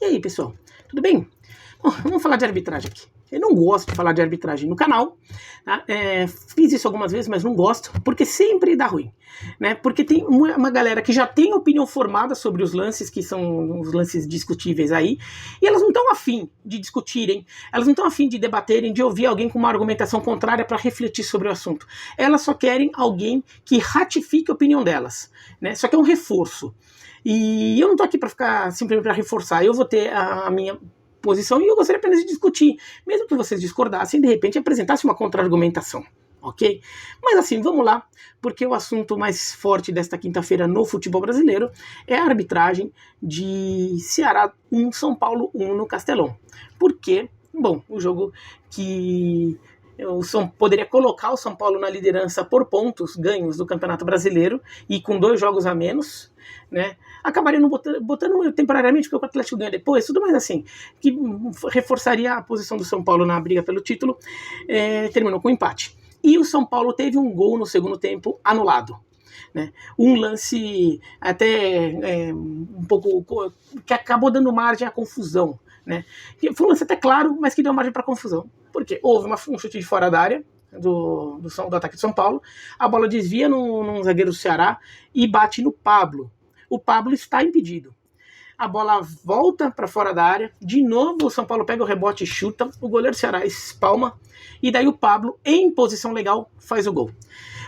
E aí, pessoal, tudo bem? Bom, vamos falar de arbitragem aqui. Eu não gosto de falar de arbitragem no canal, tá? Fiz isso algumas vezes, mas não gosto, porque sempre dá ruim, né? Porque tem uma galera que já tem opinião formada sobre os lances, que são os lances discutíveis aí, e elas não estão afim de discutirem, elas não estão afim de debaterem, de ouvir alguém com uma argumentação contrária para refletir sobre o assunto. Elas só querem alguém que ratifique a opinião delas, né? Só que é um reforço. E eu não tô aqui para ficar simplesmente para reforçar, eu vou ter a minha posição e eu gostaria apenas de discutir, mesmo que vocês discordassem, de repente apresentassem uma contra-argumentação, ok? Mas assim, vamos lá, porque o assunto mais forte desta quinta-feira no futebol brasileiro é a arbitragem de Ceará 1, São Paulo 1 no Castelão. Porque, bom, o jogo que poderia colocar o São Paulo na liderança por pontos ganhos do Campeonato Brasileiro e com 2 jogos a menos, né? Acabaria não botando temporariamente, porque o Atlético ganha depois, tudo mais assim, que reforçaria a posição do São Paulo na briga pelo título, terminou com empate. E o São Paulo teve um gol no segundo tempo anulado. Né? Um lance até um pouco que acabou dando margem à confusão. Né? Foi um lance até claro, mas que deu margem para confusão. Porque houve um chute de fora da área do ataque de São Paulo, a bola desvia num zagueiro do Ceará e bate no Pablo. O Pablo está impedido. A bola volta para fora da área, de novo o São Paulo pega o rebote e chuta, o goleiro do Ceará espalma, e daí o Pablo, em posição legal, faz o gol.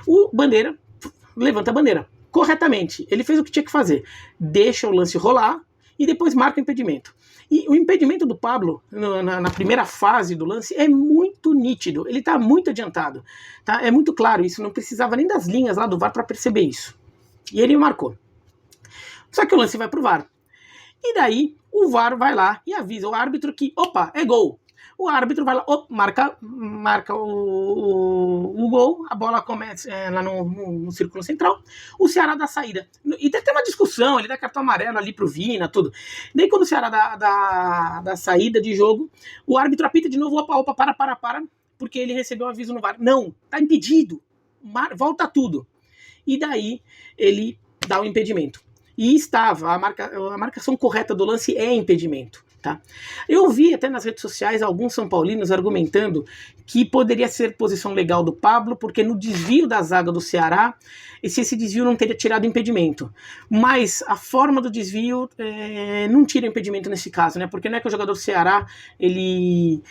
O Bandeira levanta a bandeira, corretamente, ele fez o que tinha que fazer, deixa o lance rolar e depois marca o impedimento. E o impedimento do Pablo, na primeira fase do lance, é muito nítido, ele está muito adiantado, tá? É muito claro isso, não precisava nem das linhas lá do VAR para perceber isso. E ele marcou. Só que o lance vai pro VAR. E daí o VAR vai lá e avisa o árbitro que, opa, é gol. O árbitro vai lá, marca o gol, a bola começa lá no círculo central, o Ceará dá saída. E tem uma discussão, ele dá cartão amarelo ali pro Vina, tudo. Daí quando o Ceará dá saída de jogo, o árbitro apita de novo, opa, para, porque ele recebeu um aviso no VAR. Não, tá impedido, volta tudo. E daí ele dá o impedimento. E estava, a marcação correta do lance é impedimento. Tá? Eu vi até nas redes sociais alguns são paulinos argumentando que poderia ser posição legal do Pablo, porque no desvio da zaga do Ceará, esse desvio não teria tirado impedimento. Mas a forma do desvio não tira impedimento nesse caso, né? Porque não é que o jogador do Ceará ele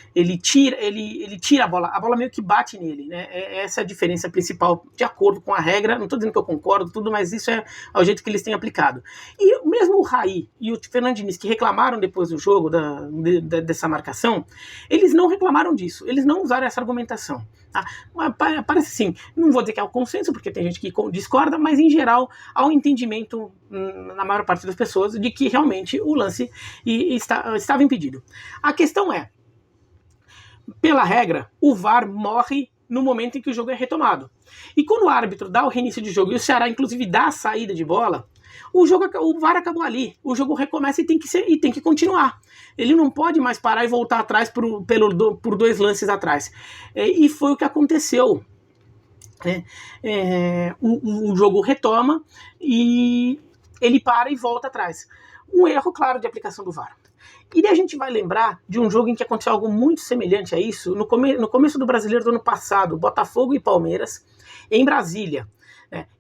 tira a bola meio que bate nele, né? Essa é a diferença principal, de acordo com a regra. Não estou dizendo que eu concordo, tudo, mas isso é o jeito que eles têm aplicado. E mesmo o Raí e o Fernando Diniz, que reclamaram depois do jogo dessa marcação, eles não reclamaram disso, eles não usaram essa argumentação. Tá? Parece assim, não vou dizer que é o consenso, porque tem gente que discorda, mas em geral há um entendimento na maior parte das pessoas de que realmente o lance estava impedido. A questão é, pela regra, o VAR morre no momento em que o jogo é retomado. E quando o árbitro dá o reinício de jogo e o Ceará inclusive dá a saída de bola, o VAR acabou ali, o jogo recomeça e tem que continuar. Ele não pode mais parar e voltar atrás por 2 lances atrás. E foi o que aconteceu. O jogo retoma e ele para e volta atrás. Um erro claro de aplicação do VAR. E daí a gente vai lembrar de um jogo em que aconteceu algo muito semelhante a isso no começo do Brasileiro do ano passado, Botafogo e Palmeiras, em Brasília.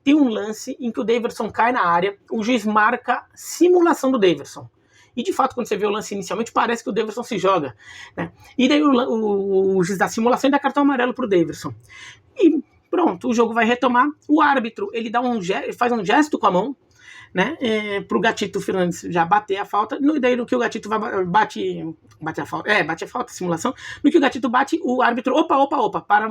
Tem um lance em que o Daverson cai na área, o juiz marca simulação do Daverson. E de fato, quando você vê o lance inicialmente, parece que o Daverson se joga. Né? E daí o juiz dá simulação e dá cartão amarelo pro Daverson. E pronto, o jogo vai retomar. O árbitro ele faz um gesto com a mão, né, pro Gatito Fernandes já bater a falta, e daí no que o Gatito bate a falta, simulação, no que o Gatito bate, o árbitro,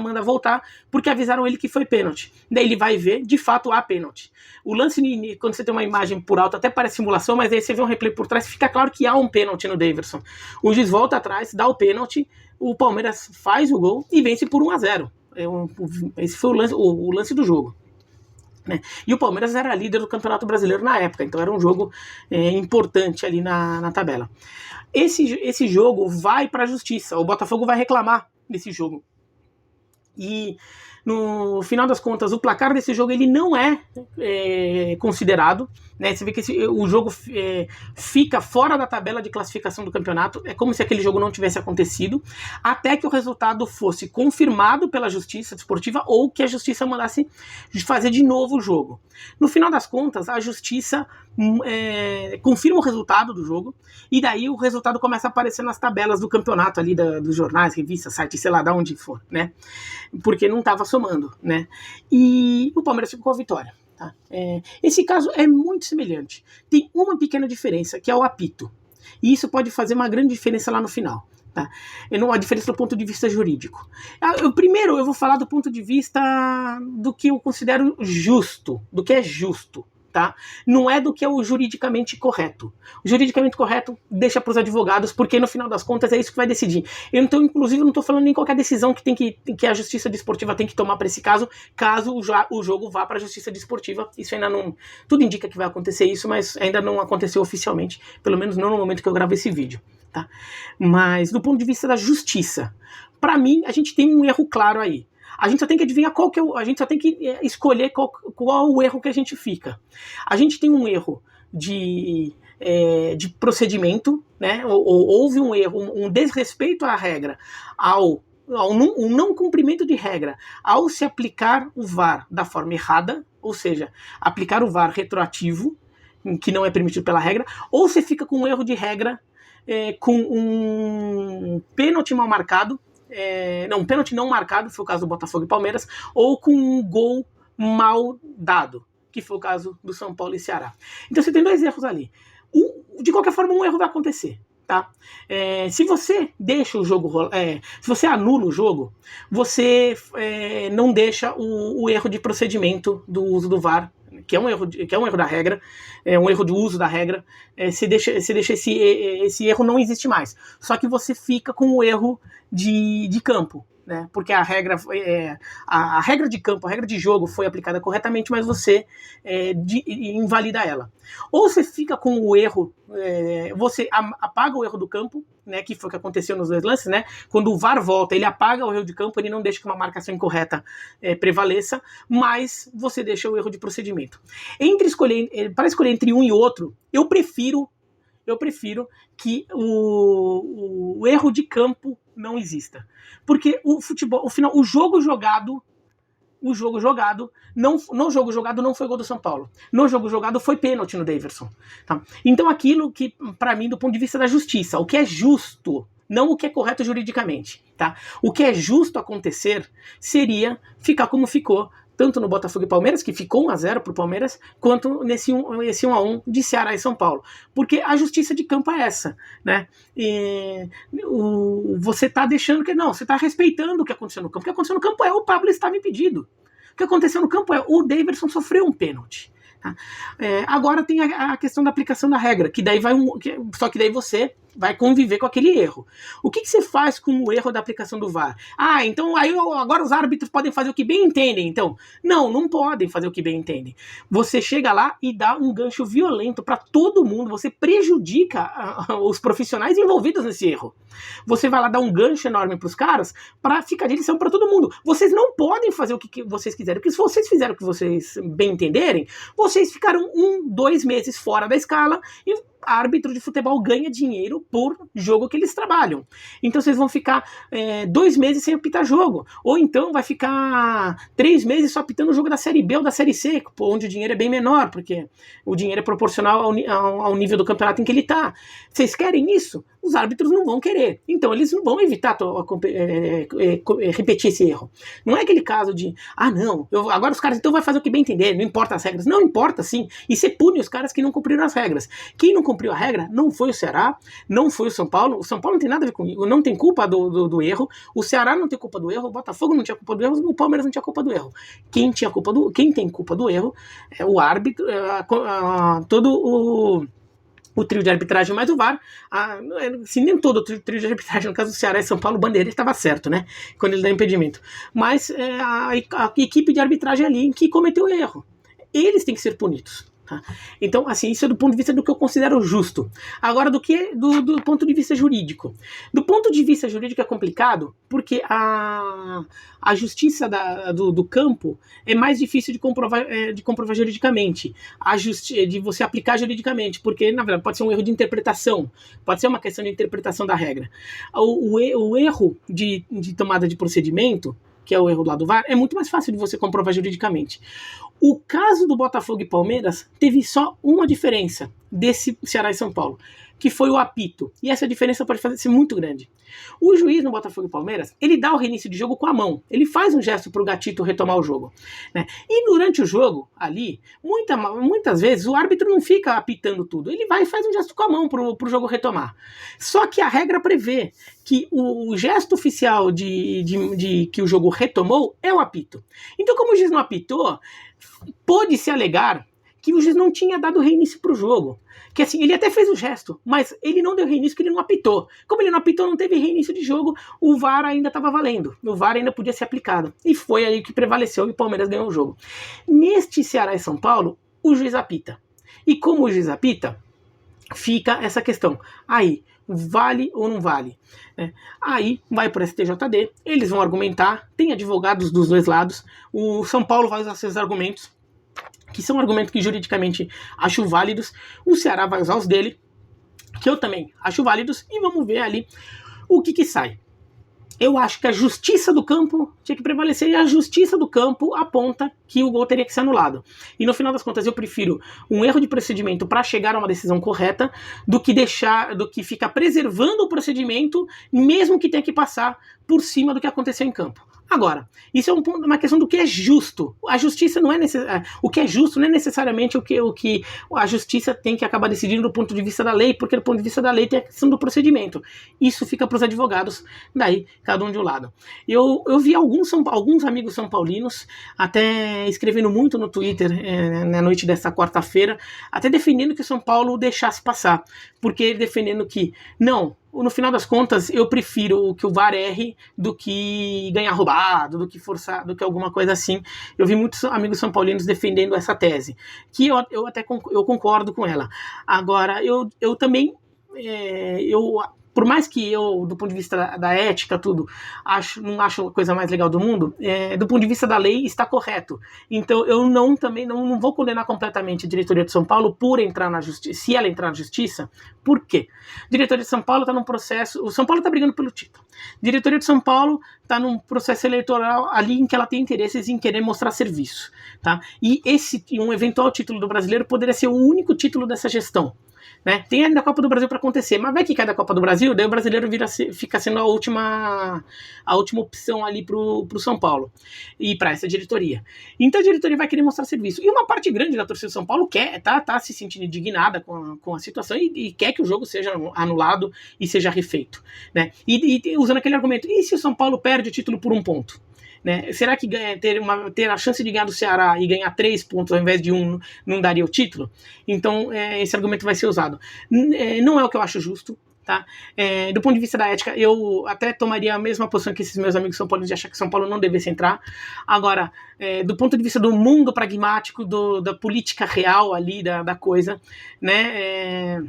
manda voltar, porque avisaram ele que foi pênalti. Daí ele vai ver, de fato há pênalti. O lance, quando você tem uma imagem por alto, até parece simulação, mas aí você vê um replay por trás, fica claro que há um pênalti no Daverson. O juiz volta atrás, dá o pênalti, o Palmeiras faz o gol e vence por 1-0. Esse foi o lance do jogo. Né? E o Palmeiras era líder do Campeonato Brasileiro na época, então era um jogo importante ali na tabela. Esse jogo vai para a justiça, o Botafogo vai reclamar desse jogo. E No final das contas, o placar desse jogo ele não é considerado, né? Você vê que o jogo fica fora da tabela de classificação do campeonato, é como se aquele jogo não tivesse acontecido, até que o resultado fosse confirmado pela Justiça Desportiva ou que a Justiça mandasse fazer de novo o jogo. No final das contas, a Justiça confirma o resultado do jogo, e daí o resultado começa a aparecer nas tabelas do campeonato ali, dos jornais, revistas, sites, sei lá, de onde for, né? Porque não estava somando, né? E o Palmeiras ficou com a vitória. Tá? Esse caso é muito semelhante. Tem uma pequena diferença, que é o apito. E isso pode fazer uma grande diferença lá no final. Tá? Não a diferença do ponto de vista jurídico. Primeiro eu vou falar do ponto de vista do que eu considero justo, do que é justo. Tá? Não é do que é o juridicamente correto. O juridicamente correto deixa para os advogados, porque no final das contas é isso que vai decidir. Então, inclusive, não estou falando nem qualquer decisão que a Justiça Desportiva tem que tomar para esse caso o jogo vá para a Justiça Desportiva. Isso ainda não... Tudo indica que vai acontecer isso, mas ainda não aconteceu oficialmente, pelo menos não no momento que eu gravo esse vídeo. Tá? Mas, do ponto de vista da justiça, para mim, a gente tem um erro claro aí. A gente só tem que adivinhar a gente só tem que escolher qual o erro que a gente fica. A gente tem um erro de procedimento, né? Houve um erro, um desrespeito à regra, um não cumprimento de regra, ao se aplicar o VAR da forma errada, ou seja, aplicar o VAR retroativo, que não é permitido pela regra, ou você fica com um erro de regra, com um pênalti mal marcado, um pênalti não marcado, foi o caso do Botafogo e Palmeiras, ou com um gol mal dado, que foi o caso do São Paulo e Ceará. Então você tem dois erros ali. De qualquer forma, um erro vai acontecer. Tá? Se você deixa o jogo rolar, se você anula o jogo, você não deixa o erro de procedimento do uso do VAR, que é um erro da regra, um erro de uso da regra, você deixa esse erro não existe mais. Só que você fica com o erro de campo, né? Porque a regra de campo, a regra de jogo foi aplicada corretamente, mas você invalida ela. Ou você fica com o erro, você apaga o erro do campo, né, que foi o que aconteceu nos dois lances, né? Quando o VAR volta, ele apaga o erro de campo, ele não deixa que uma marcação incorreta prevaleça, mas você deixa o erro de procedimento. Para escolher entre um e outro, eu prefiro que o erro de campo não exista. Porque o jogo jogado no jogo jogado não foi gol do São Paulo. No jogo jogado foi pênalti no Daverson. Tá? Então aquilo que, para mim, do ponto de vista da justiça, o que é justo, não o que é correto juridicamente, tá? O que é justo acontecer seria ficar como ficou, tanto no Botafogo e Palmeiras, que ficou 1-0 pro Palmeiras, quanto nesse 1-1 de Ceará e São Paulo. Porque a justiça de campo é essa, né? Você tá deixando que... Não, você tá respeitando o que aconteceu no campo. O que aconteceu no campo o Pablo estava impedido. O que aconteceu no campo o Daverson sofreu um pênalti. Tá? Agora tem a questão da aplicação da regra, que daí só que daí você vai conviver com aquele erro. O que você faz com o erro da aplicação do VAR? Então agora os árbitros podem fazer o que bem entendem, então. Não podem fazer o que bem entendem. Você chega lá e dá um gancho violento para todo mundo, você prejudica os profissionais envolvidos nesse erro. Você vai lá dar um gancho enorme para os caras para ficar de lição para todo mundo. Vocês não podem fazer o que vocês quiserem, porque se vocês fizeram o que vocês bem entenderem, vocês ficaram 2 meses fora da escala e árbitro de futebol ganha dinheiro por jogo que eles trabalham. Então vocês vão ficar 2 meses sem apitar jogo. Ou então vai ficar 3 meses só apitando o jogo da Série B ou da Série C, onde o dinheiro é bem menor, porque o dinheiro é proporcional ao nível do campeonato em que ele está. Vocês querem isso? Os árbitros não vão querer. Então eles não vão evitar repetir esse erro. Não é aquele caso de, agora os caras então vai fazer o que bem entender, não importa as regras. Não importa sim. E você pune os caras que não cumpriram as regras. Quem não cumpriu a regra não foi o Ceará, não foi o São Paulo. O São Paulo não tem nada a ver com isso, não tem culpa do erro. O Ceará não tem culpa do erro, o Botafogo não tinha culpa do erro, o Palmeiras não tinha culpa do erro. Quem tem culpa do erro é o árbitro, todo o trio de arbitragem mais o VAR, se nem todo o trio de arbitragem, no caso do Ceará e São Paulo, o Bandeira estava certo, né, quando ele dá impedimento, mas a equipe de arbitragem ali que cometeu erro, eles têm que ser punidos. Tá? Então, assim, isso é do ponto de vista do que eu considero justo. Agora, do ponto de vista jurídico. Do ponto de vista jurídico é complicado, porque a justiça do campo é mais difícil de comprovar juridicamente, de você aplicar juridicamente, porque, na verdade, pode ser um erro de interpretação, pode ser uma questão de interpretação da regra. O erro de tomada de procedimento, que é o erro lá do VAR, é muito mais fácil de você comprovar juridicamente. O caso do Botafogo e Palmeiras teve só uma diferença desse Ceará e São Paulo, que foi o apito. E essa diferença pode ser muito grande. O juiz no Botafogo e Palmeiras, ele dá o reinício de jogo com a mão. Ele faz um gesto para o Gatito retomar o jogo. Né? E durante o jogo, ali, muitas vezes, o árbitro não fica apitando tudo. Ele vai e faz um gesto com a mão para o jogo retomar. Só que a regra prevê que o gesto oficial de que o jogo retomou é o apito. Então, como o juiz não apitou, pôde-se alegar que o juiz não tinha dado reinício para o jogo. Que assim, ele até fez o gesto, mas ele não deu reinício porque ele não apitou. Como ele não apitou, não teve reinício de jogo, o VAR ainda estava valendo. O VAR ainda podia ser aplicado. E foi aí que prevaleceu e o Palmeiras ganhou o jogo. Neste Ceará e São Paulo, o juiz apita. E como o juiz apita, fica essa questão. Aí, vale ou não vale? Aí vai para o STJD, eles vão argumentar, tem advogados dos dois lados, o São Paulo vai usar seus argumentos, que são argumentos que juridicamente acho válidos, o Ceará vai usar os dele, que eu também acho válidos, e vamos ver ali o que sai. Eu acho que a justiça do campo tinha que prevalecer, e a justiça do campo aponta que o gol teria que ser anulado. E no final das contas eu prefiro um erro de procedimento para chegar a uma decisão correta do que ficar preservando o procedimento, mesmo que tenha que passar por cima do que aconteceu em campo. Agora, isso é uma questão do que é justo. A justiça não é o que é justo não é necessariamente o que a justiça tem que acabar decidindo do ponto de vista da lei, porque do ponto de vista da lei tem a questão do procedimento. Isso fica para os advogados, daí cada um de um lado. Eu vi alguns amigos são paulinos até escrevendo muito no Twitter na noite dessa quarta-feira, até defendendo que o São Paulo deixasse passar, porque defendendo que não, no final das contas, eu prefiro que o VAR erre do que ganhar roubado, do que forçar, do que alguma coisa assim. Eu vi muitos amigos são paulinos defendendo essa tese, que eu até concordo com ela. Agora, eu também, por mais que eu, do ponto de vista da ética, tudo, não acho a coisa mais legal do mundo, do ponto de vista da lei, está correto. Então, eu também não vou condenar completamente a diretoria de São Paulo por entrar na justiça, se ela entrar na justiça. Por quê? A diretoria de São Paulo está num processo, o São Paulo está brigando pelo título. A diretoria de São Paulo está num processo eleitoral ali em que ela tem interesses em querer mostrar serviço. Tá? E um eventual título do Brasileiro poderia ser o único título dessa gestão. Né? Tem ainda a Copa do Brasil para acontecer, mas vai que cai da Copa do Brasil, daí o brasileiro fica sendo a última opção ali pro São Paulo e para essa diretoria. Então a diretoria vai querer mostrar serviço. E uma parte grande da torcida do São Paulo tá se sentindo indignada com a situação e quer que o jogo seja anulado e seja refeito. Né? E usando aquele argumento, e se o São Paulo perde o título por 1 ponto? Né? Será que ter a chance de ganhar do Ceará e ganhar 3 pontos ao invés de 1 não daria o título? Então esse argumento vai ser usado. Não é o que eu acho justo. Tá? Do ponto de vista da ética, eu até tomaria a mesma posição que esses meus amigos são paulinos de achar que São Paulo não devesse entrar. Agora, do ponto de vista do mundo pragmático, da política real ali, da coisa, né?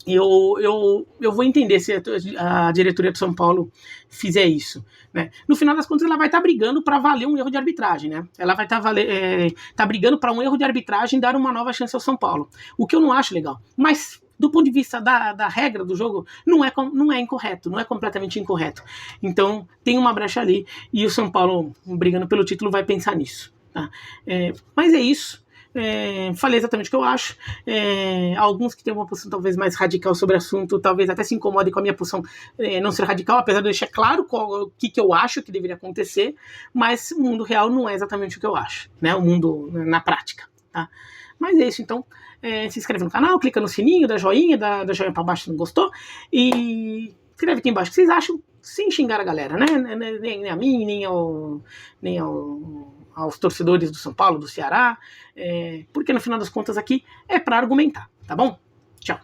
Eu vou entender se a diretoria de São Paulo fizer isso. Né? No final das contas, ela vai estar brigando para valer um erro de arbitragem. Né? Ela vai estar brigando para um erro de arbitragem dar uma nova chance ao São Paulo. O que eu não acho legal. Mas, do ponto de vista da regra do jogo, não é incorreto, não é completamente incorreto. Então, tem uma brecha ali e o São Paulo, brigando pelo título, vai pensar nisso. Tá? Mas é isso. Falei exatamente o que eu acho. Alguns que têm uma posição talvez mais radical sobre o assunto talvez até se incomodem com a minha posição não ser radical, apesar de eu deixar claro o que eu acho que deveria acontecer, mas o mundo real não é exatamente o que eu acho, né? O mundo na prática, tá? Mas é isso, então se inscreve no canal, clica no sininho, dá joinha, dá joinha pra baixo se não gostou e escreve aqui embaixo o que vocês acham, sem xingar a galera, né? Nem a mim, nem aos torcedores do São Paulo, do Ceará, porque no final das contas aqui é para argumentar, tá bom? Tchau.